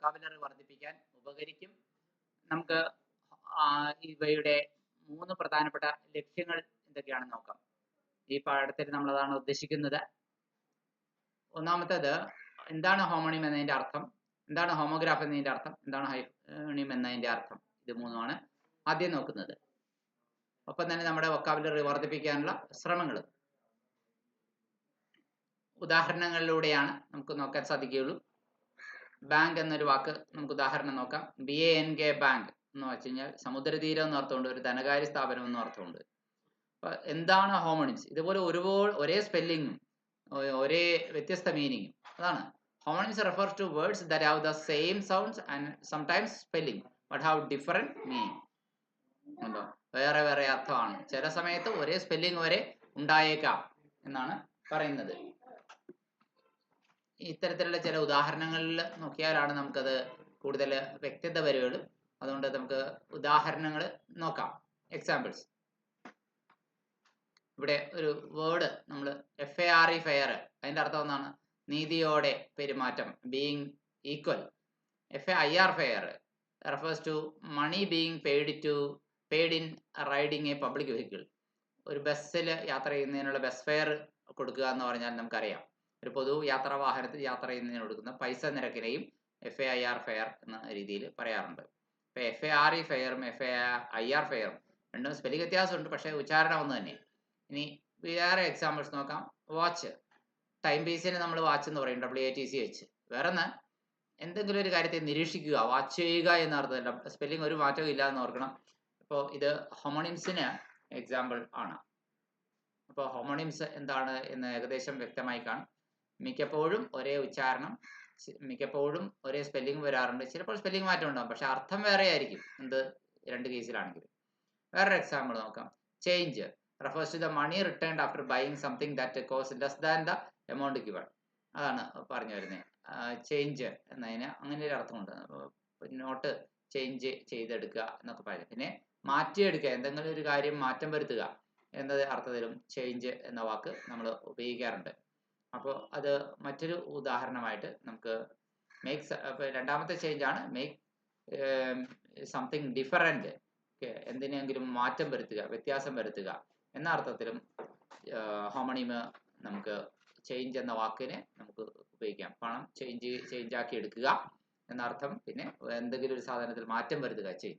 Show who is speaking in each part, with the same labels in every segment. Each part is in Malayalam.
Speaker 1: വൊക്കാബുലറി വർദ്ധിപ്പിക്കാൻ ഉപകരിക്കും. നമുക്ക് ഇവയുടെ 3 പ്രധാനപ്പെട്ട ലക്ഷ്യങ്ങൾ എന്തൊക്കെയാണെന്ന് നോക്കാം. ഈ പാഠത്തിൽ നമ്മൾ അതാണ് ഉദ്ദേശിക്കുന്നത്. ഒന്നാമത്തേത് എന്താണ് ഹോമോണിം എന്നതിന്റെ അർത്ഥം, എന്താണ് ഹോമോഗ്രാഫ് എന്നതിന്റെ അർത്ഥം, എന്താണ് ഹൈഫോണിം എന്നതിന്റെ അർത്ഥം. ഇത് മൂന്നുമാണ് ആദ്യം നോക്കുന്നത്. ഒപ്പം തന്നെ നമ്മുടെ വൊക്കാബുലറി വർദ്ധിപ്പിക്കാനുള്ള ശ്രമങ്ങൾ ഉദാഹരണങ്ങളിലൂടെയാണ് നമുക്ക് നോക്കാൻ സാധിക്കുകയുള്ളൂ. ബാങ്ക് എന്നൊരു വാക്ക് നമുക്ക് ഉദാഹരണം നോക്കാം. BANK ബാങ്ക് എന്ന് വെച്ച് കഴിഞ്ഞാൽ സമുദ്രതീരം എന്ന് അർത്ഥമുണ്ട്, ഒരു ധനകാര്യ സ്ഥാപനം എന്ന് അർത്ഥമുണ്ട്. അപ്പൊ എന്താണ് ഹോമോണിംസ്? ഇതുപോലെ ഒരേ സ്പെല്ലിങ്ങും ഒരേ വ്യത്യസ്ത മീനിങ്ങും. അതാണ് homonyms refers to words that have the same sounds and sometimes spelling but have different meaning. ഉണ്ടോ? വേറെ വേറെ അർത്ഥമാണ്. ചില സമയത്ത് ഒരേ സ്പെല്ലിംഗ് വരെ ഉണ്ടായേക്കാം എന്നാണ് പറയുന്നത്. ഇത്തരത്തിലുള്ള ചില ഉദാഹരണങ്ങളിൽ നോക്കിയാലാണ് നമുക്കത് കൂടുതൽ വ്യക്തത വരികയുള്ളൂ. അതുകൊണ്ട് നമുക്ക് ഉദാഹരണങ്ങൾ നോക്കാം. എക്സാമ്പിൾസ്. ഇവിടെ ഒരു വേർഡ് നമ്മൾ FARE ഫെയർ, അതിന്റെ അർത്ഥം എന്താണ്? നീതിയോടെ പെരുമാറ്റം, being equal. FAIR fare refers to money being paid in riding a public vehicle. ഒരു ബസ്സിൽ യാത്ര ചെയ്യുന്നതിനുള്ള ബസ് ഫെയർ കൊടുക്കുക എന്ന് പറഞ്ഞാൽ നമുക്കറിയാം, ഒരു പൊതു യാത്രാ വാഹനത്തിൽ യാത്ര ചെയ്യുന്നതിന് കൊടുക്കുന്ന പൈസ നിരക്കിനെയും FAIR ഫെയർ എന്ന രീതിയിൽ പറയാറുണ്ട്. ഇപ്പൊ FARE ഫെയറും FAIR ഫെയറും രണ്ടും സ്പെല്ലിംഗ് വ്യത്യാസമുണ്ട്, പക്ഷേ ഉച്ചാരണം ഒന്ന് തന്നെ. ഇനി വേറെ എക്സാമ്പിൾസ് നോക്കാം. വാച്ച്, ടൈം പീസിന് നമ്മൾ വാച്ച് എന്ന് പറയും, WATCH. വേറെ എന്തെങ്കിലും ഒരു കാര്യത്തെ നിരീക്ഷിക്കുക, വാച്ച് ചെയ്യുക എന്ന അർത്ഥമല്ല. സ്പെല്ലിംഗ് ഒരു മാറ്റവും ഇല്ല എന്ന് ഓർക്കണം. അപ്പോൾ ഇത് ഹോമോണിംസിന് എക്സാമ്പിൾ ആണ്. അപ്പോൾ ഹോമോണിംസ് എന്താണ് എന്ന് ഏകദേശം വ്യക്തമായി കാണും. മിക്കപ്പോഴും ഒരേ ഉച്ചാരണം, മിക്കപ്പോഴും ഒരേ സ്പെല്ലിംഗ് വരാറുണ്ട്. ചിലപ്പോൾ സ്പെല്ലിംഗ് മാറ്റം ഉണ്ടാകും, പക്ഷെ അർത്ഥം വേറെ ആയിരിക്കും. രണ്ട് കേസിലാണെങ്കിലും. വേറൊരു എക്സാമ്പിൾ നോക്കാം. Change refers to the money returned after buying something that costs less than the amount given. അതാണ് പറഞ്ഞു വരുന്നത്. ചേഞ്ച് എന്നതിന് അങ്ങനെ ഒരു അർത്ഥമുണ്ട്. നോട്ട് ചേഞ്ച് ചെയ്തെടുക്കുക എന്നൊക്കെ പറയും. പിന്നെ മാറ്റിയെടുക്കുക, എന്തെങ്കിലും ഒരു കാര്യം മാറ്റം വരുത്തുക എന്ന അർത്ഥത്തിലും ചേഞ്ച് എന്ന വാക്ക് നമ്മൾ ഉപയോഗിക്കാറുണ്ട്. അപ്പോൾ അത് മറ്റൊരു ഉദാഹരണമായിട്ട് നമുക്ക് രണ്ടാമത്തെ ചേഞ്ച് ആണ് മേക്ക് സംതിങ് ഡിഫറൻറ്റ്, എന്തിനെങ്കിലും മാറ്റം വരുത്തുക, വ്യത്യാസം വരുത്തുക എന്ന അർത്ഥത്തിലും ഹോമോണിം നമുക്ക് ചേഞ്ച് എന്ന വാക്കിനെ നമുക്ക് ഉപയോഗിക്കാം. പണം ചേഞ്ച് ആക്കി എടുക്കുക എന്ന അർത്ഥം, പിന്നെ എന്തെങ്കിലും ഒരു സാധനത്തിൽ മാറ്റം വരുത്തുക ചെയ്യും.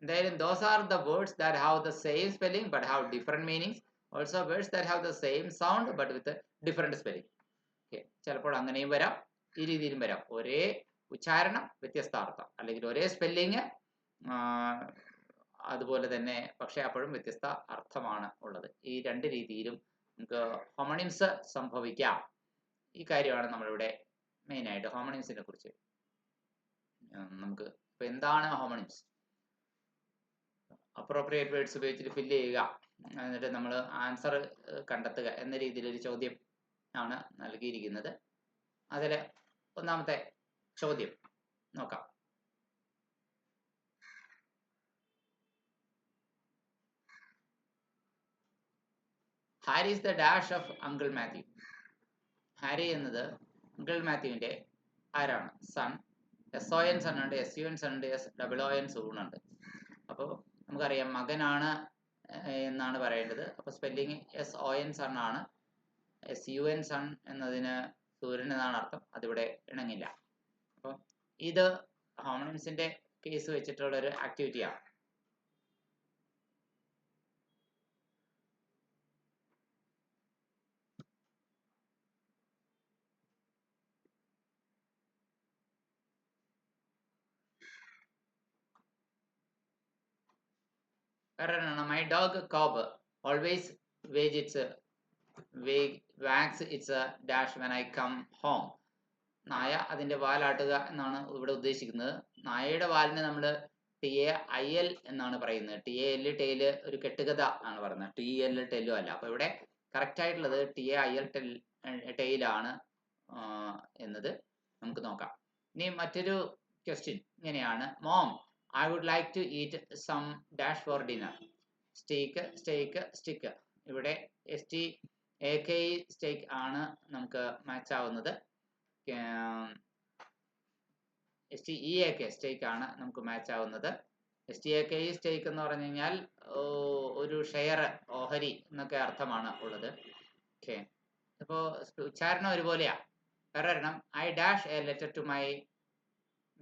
Speaker 1: എന്തായാലും those are the words that have the same spelling but have different meanings. Also words that have the same sound but with a different spelling. Okay, ചിലപ്പോൾ അങ്ങനെയും വരാം, ഈ രീതിയിലും വരാം. ഒരേ ഉച്ചാരണം വ്യത്യസ്ത അർത്ഥം, അല്ലെങ്കിൽ ഒരേ സ്പെല്ലിങ് അതുപോലെ തന്നെ, പക്ഷെ അപ്പോഴും വ്യത്യസ്ത അർത്ഥമാണ് ഉള്ളത്. ഈ രണ്ട് രീതിയിലും നമുക്ക് ഹോമോണിംസ് സംഭവിക്കാം. ഈ കാര്യമാണ് നമ്മളിവിടെ മെയിനായിട്ട് ഹോമോണിംസിനെ കുറിച്ച് നമുക്ക്. ഇപ്പൊ എന്താണ് ഹോമോണിംസ്? അപ്രോപ്രിയേറ്റ് വേർഡ്സ് ഉപയോഗിച്ചിട്ട് ഫില്ല് ചെയ്യുക, എന്നിട്ട് നമ്മൾ ആൻസർ കണ്ടെത്തുക എന്ന രീതിയിലൊരു ചോദ്യം ആണ് നൽകിയിരിക്കുന്നത്. അതിൽ ഒന്നാമത്തെ ചോദ്യം നോക്കാം. Harry is the dash of uncle Mathew. Harry എന്നത് അങ്കിൾ മാത്യുവിന്റെ ആരാണ്? സൺ. SON സൺ ഉണ്ട്, SUN സൺ ഉണ്ട്, SOON സൂൺ ഉണ്ട്. അപ്പോൾ നമുക്കറിയാം മകനാണ് എന്നാണ് പറയേണ്ടത്. അപ്പോൾ സ്പെല്ലിങ് SON സൺ ആണ്. SUN സൺ എന്നതിന് സൂര്യൻ എന്നാണ് അർത്ഥം. അതിവിടെ ഇണങ്ങില്ല. അപ്പം ഇത് ഹോമോണിംസിന്റെ കേസ് വെച്ചിട്ടുള്ള ഒരു ആക്ടിവിറ്റിയാണ്. My dog Cobb always wags its dash when I come home. നായ അതിന്റെ വാലാട്ടുക എന്നാണ് ഇവിടെ ഉദ്ദേശിക്കുന്നത്. നായയുടെ വാലിന് നമ്മൾ TAIL എന്നാണ് പറയുന്നത്. TAL ടെയിൽ ഒരു കെട്ടുകഥ ആണ് പറയുന്നത്, TL ടെയിലും അല്ല. അപ്പൊ ഇവിടെ കറക്റ്റ് ആയിട്ടുള്ളത് TAIL ടെയിലാണ് എന്നത് നമുക്ക് നോക്കാം. ഇനി മറ്റൊരു ക്വസ്റ്റ്യൻ ഇങ്ങനെയാണ്. Mom, I would like to eat some dash for dinner. Steak. ഇവിടെ STAKE സ്റ്റേക്ക് ആണ് നമുക്ക് മാച്ച് ആവുന്നത്. STEAK സ്റ്റേക്ക് ആണ് നമുക്ക് മാച്ച് ആവുന്നത്. STEAK സ്റ്റേക്ക് എന്ന് പറഞ്ഞു കഴിഞ്ഞാൽ ഒരു ഷെയർ, ഓഹരി എന്നൊക്കെ അർത്ഥമാണ് ഉള്ളത്. ഓക്കെ, അപ്പോൾ ഉച്ചാരണം ഒരുപോലെയാ. വേറെ ഒരെണ്ണം, I dash a letter to my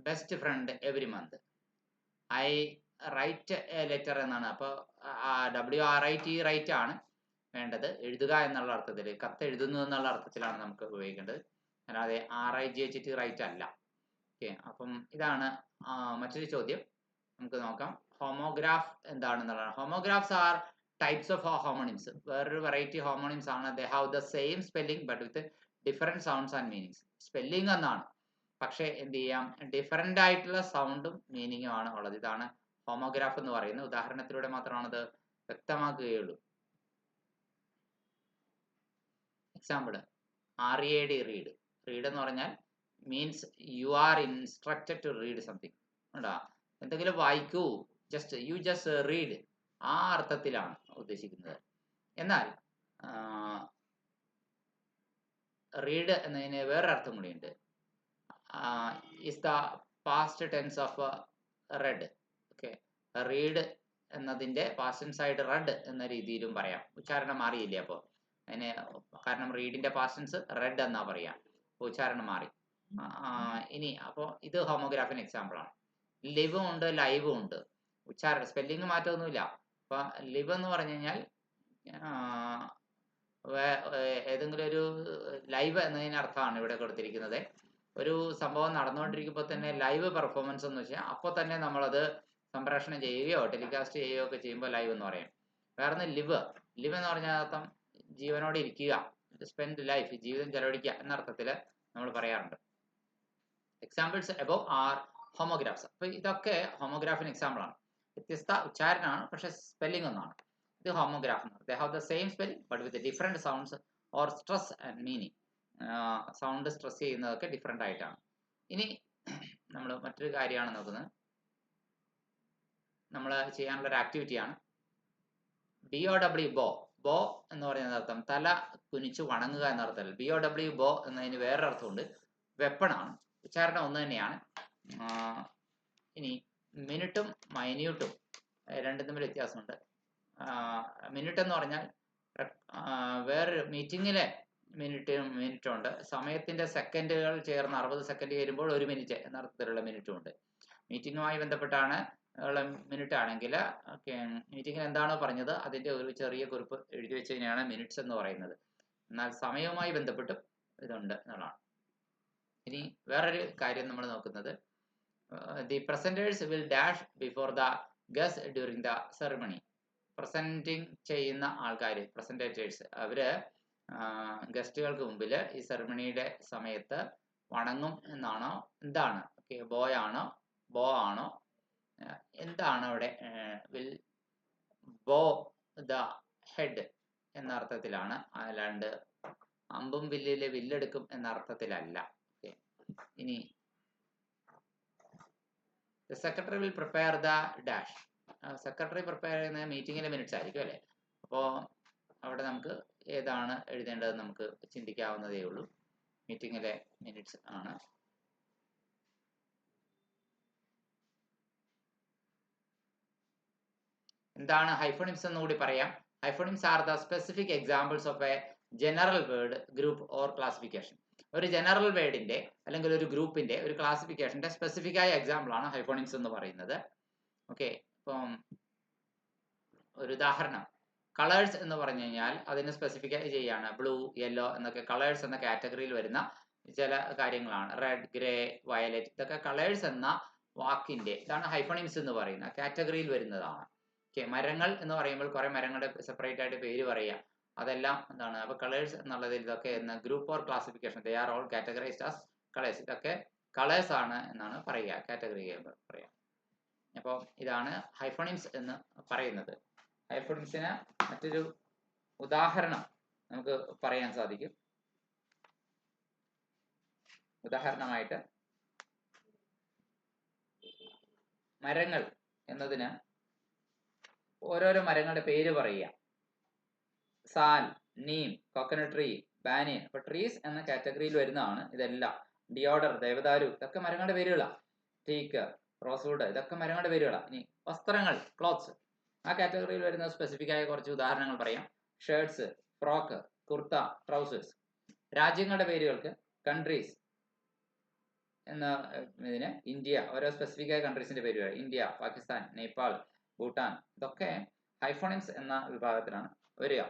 Speaker 1: best friend every month. I write a letter എന്നാണ്. അപ്പോൾ WRIT റൈറ്റ് ആണ് വേണ്ടത്, എഴുതുക എന്നുള്ള അർത്ഥത്തിൽ, കത്ത് എഴുതുന്നു എന്നുള്ള അർത്ഥത്തിലാണ് നമുക്ക് ഉപയോഗിക്കേണ്ടത്, അല്ലാതെ RIGHT റൈറ്റ് അല്ല. ഓക്കെ, അപ്പം ഇതാണ് മറ്റൊരു ചോദ്യം. നമുക്ക് നോക്കാം, ഹോമോഗ്രാഫ് എന്താണെന്നുള്ളതാണ്. Homographs are types of homonyms. വേറൊരു വെറൈറ്റി ഹോമോണിംസ് ആണ്. They have the same spelling but with different sounds and meanings. Spelling എന്നാണ്, പക്ഷേ എന്ത് ചെയ്യാം, ഡിഫറെന്റ് ആയിട്ടുള്ള സൗണ്ടും മീനിങ്ങും ആണ് ഉള്ളത്. ഇതാണ് ഹോമോഗ്രാഫ് എന്ന് പറയുന്നത്. ഉദാഹരണത്തിലൂടെ മാത്രമാണത് വ്യക്തമാക്കുകയുള്ളൂ. Example, READ read. റീഡ് എന്ന് പറഞ്ഞാൽ means you are instructed to read something. ഉണ്ടോ, എന്തെങ്കിലും വായിക്കൂ, യു ജസ്റ്റ് റീഡ്, ആ അർത്ഥത്തിലാണ് ഉദ്ദേശിക്കുന്നത്. എന്നാൽ റീഡ് എന്നതിന് വേറൊരു അർത്ഥം കൂടിയുണ്ട്. Is the past tense of read. Okay, read എന്നതിൻ്റെ പാസ്റ്റ് ടെൻസ് ആയിട്ട് റെഡ് എന്ന രീതിയിലും പറയാം. ഉച്ചാരണം മാറിയില്ലേ അപ്പോൾ അതിന്, കാരണം റീഡിന്റെ പാസ്റ്റ് ടെൻസ് റെഡ് എന്നാ പറയാം, ഉച്ചാരണം മാറി. ഇനി അപ്പോൾ ഇത് ഹോമോഗ്രാഫിന് എക്സാമ്പിൾ ആണ്. ലിവും ഉണ്ട്, ലൈവും ഉണ്ട്. ഉച്ചാരണം സ്പെല്ലിംഗ് മാറ്റമൊന്നുമില്ല. അപ്പൊ ലിവ് എന്ന് പറഞ്ഞു കഴിഞ്ഞാൽ ഏതെങ്കിലും ഒരു ലൈവ് എന്നതിന് അർത്ഥമാണ് ഇവിടെ കൊടുത്തിരിക്കുന്നത്. ഒരു സംഭവം നടന്നുകൊണ്ടിരിക്കുമ്പോൾ തന്നെ ലൈവ് പെർഫോമൻസ് എന്ന് വെച്ചാൽ അപ്പോൾ തന്നെ നമ്മളത് സംപ്രേഷണം ചെയ്യുകയോ ടെലികാസ്റ്റ് ചെയ്യുകയോ ഒക്കെ ചെയ്യുമ്പോൾ ലൈവ് എന്ന് പറയും. വേറെ ലിവ്, ലിവ് എന്ന് പറഞ്ഞാൽ അർത്ഥം ജീവനോടെ ഇരിക്കുക, സ്പെൻഡ് ലൈഫ്, ജീവിതം ചെലവഴിക്കുക എന്ന അർത്ഥത്തിൽ നമ്മൾ പറയാറുണ്ട്. Examples above are homographs. അപ്പൊ ഇതൊക്കെ ഹോമോഗ്രാഫിന് എക്സാമ്പിൾ ആണ്. വ്യത്യസ്ത ഉച്ചാരണമാണ്, പക്ഷെ സ്പെല്ലിംഗ് ഒന്നാണ്. ഇത് homograph. They have the same spelling but with different sounds or stress and meaning. Sound stress ചെയ്യുന്നതൊക്കെ ഡിഫറെന്റ് ആയിട്ടാണ്. ഇനി നമ്മൾ മറ്റൊരു കാര്യമാണ് നോക്കുന്നത്. നമ്മൾ ചെയ്യാനുള്ള ഒരു ആക്ടിവിറ്റിയാണ് BOW ബോ. ബോ എന്ന് പറയുന്നത് അർത്ഥം തല കുനിച്ചു വണങ്ങുക എന്ന അർത്ഥമല്ല. BOW ബോ എന്നതിന് വേറൊരു അർത്ഥമുണ്ട്, വെപ്പണാണ്. ഉച്ചാരണം ഒന്ന് തന്നെയാണ്. ഇനി മിനിറ്റും മൈന്യൂട്ടും രണ്ടും തമ്മിൽ വ്യത്യാസമുണ്ട്. മിനിറ്റ് എന്ന് പറഞ്ഞാൽ വേറൊരു മീറ്റിങ്ങിലെ മിനിറ്റും ഉണ്ട്. സമയത്തിന്റെ സെക്കൻഡുകൾ ചേർന്ന് 60 സെക്കൻഡ് വരുമ്പോൾ 1 മിനിറ്റ് എന്ന അർത്ഥത്തിലുള്ള മിനിറ്റും ഉണ്ട്. മീറ്റിങ്ങുമായി ബന്ധപ്പെട്ടാണ് ഉള്ള മിനിറ്റ് ആണെങ്കിൽ മീറ്റിങ്ങിൽ എന്താണോ പറഞ്ഞത് അതിന്റെ ഒരു ചെറിയ കുറിപ്പ് എഴുതി വെച്ചതിനാണ് മിനിറ്റ്സ് എന്ന് പറയുന്നത്. എന്നാൽ സമയവുമായി ബന്ധപ്പെട്ട് ഇതുണ്ട് എന്നുള്ളതാണ്. ഇനി വേറൊരു കാര്യം നമ്മൾ നോക്കുന്നത്, the presenters will dash before the guest during the ceremony. Presenting ചെയ്യുന്ന ആൾക്കാർ, പ്രസന്റേറ്റേഴ്സ്, അവര് ഗസ്റ്റുകൾക്ക് മുമ്പിൽ ഈ സെറിമണിയുടെ സമയത്ത് വണങ്ങും എന്നാണോ, എന്താണ്, ബോയ് ആണോ, ബോ ആണോ, എന്താണ് അവിടെ? വിൽ ബോ ദ ഹെഡ് എന്ന അർത്ഥത്തിലാണ്, അല്ലാണ്ട് അമ്പും വില്ലിലെ വില്ലെടുക്കും എന്ന അർത്ഥത്തിലല്ല. ഇനി secretary will prepare the dash. Secretary prepare ചെയ്യുന്ന മീറ്റിങ്ങിലെ മിനിറ്റ്സ് ആയിരിക്കും അല്ലേ. അപ്പോൾ അവിടെ നമുക്ക് ഏതാണ് എഴുതേണ്ടത് നമുക്ക് ചിന്തിക്കാവുന്നതേ ഉള്ളൂ. മീറ്റിങ്ങിലെ മിനിറ്റ്സ് ആണ്. എന്താണ് ഹൈഫോണിംസ് എന്നുകൂടി പറയാം. Hyponyms are the specific examples of a general word group or classification. ഒരു ജനറൽ വേർഡിന്റെ അല്ലെങ്കിൽ ഒരു ഗ്രൂപ്പിന്റെ ഒരു ക്ലാസിഫിക്കേഷന്റെ സ്പെസിഫിക് ആയ എക്സാമ്പിൾ ആണ് ഹൈഫോണിംസ് എന്ന് പറയുന്നത്. ഓക്കെ, ഇപ്പം ഒരു ഉദാഹരണം, കളേഴ്സ് എന്ന് പറഞ്ഞു കഴിഞ്ഞാൽ അതിനെ സ്പെസിഫിക് ചെയ്യാണ്. ബ്ലൂ, യെല്ലോ എന്നൊക്കെ കളേഴ്സ് എന്ന കാറ്റഗറിയിൽ വരുന്ന ചില കാര്യങ്ങളാണ്. റെഡ്, ഗ്രേ, വയലറ്റ്, ഇതൊക്കെ കളേഴ്സ് എന്ന വാക്കിന്റെ, ഇതാണ് ഹൈഫോണിംസ് എന്ന് പറയുന്ന കാറ്റഗറിയിൽ വരുന്നതാണ്. ഓക്കെ, മരങ്ങൾ എന്ന് പറയുമ്പോൾ കുറെ മരങ്ങളുടെ സെപ്പറേറ്റ് ആയിട്ട് പേര് പറയുക, അതെല്ലാം എന്താണ്, അപ്പൊ കളേഴ്സ് എന്നുള്ളതിൽ ഇതൊക്കെ എന്ന group or classification, they are all categorised as colours. ഇതൊക്കെ കളേഴ്സ് ആണ് എന്നാണ് പറയുക, കാറ്റഗറി പറയാം. അപ്പോൾ ഇതാണ് ഹൈഫോണിംസ് എന്ന് പറയുന്നത്. ഹൈഫോണിംസിന് മറ്റൊരു ഉദാഹരണം നമുക്ക് പറയാൻ സാധിക്കും. ഉദാഹരണമായിട്ട് മരങ്ങൾ എന്നതിന് ഓരോരോ മരങ്ങളുടെ പേര് പറയുക. സാൽ, നീം, കോക്കനട്ട് ട്രീ, ബാനിയൻ. അപ്പൊ ട്രീസ് എന്ന കാറ്റഗറിയിൽ വരുന്നതാണ് ഇതെല്ലാം. ഡിയോഡർ, ദേവദാരു, ഇതൊക്കെ മരങ്ങളുടെ പേരുകളാണ്. ടീക്ക്, റോസ്വുഡ്, ഇതൊക്കെ മരങ്ങളുടെ പേരുകളാണ്. ഇനി വസ്ത്രങ്ങൾ, ക്ലോത്ത്സ്, ആ കാറ്റഗറിയിൽ വരുന്ന സ്പെസിഫിക് ആയ കുറച്ച് ഉദാഹരണങ്ങൾ പറയാം. Shirts, frock, kurta, trousers. രാജ്യങ്ങളുടെ പേരുകൾക്ക് കൺട്രീസ് എന്ന ഇതിന് ഇന്ത്യ, ഓരോ സ്പെസിഫിക് ആയ കൺട്രീസിന്റെ പേരുകൾ, ഇന്ത്യ, പാകിസ്ഥാൻ, നേപ്പാൾ, ഭൂട്ടാൻ, ഇതൊക്കെ ഹൈഫോണിംസ് എന്ന വിഭാഗത്തിലാണ് വരിക.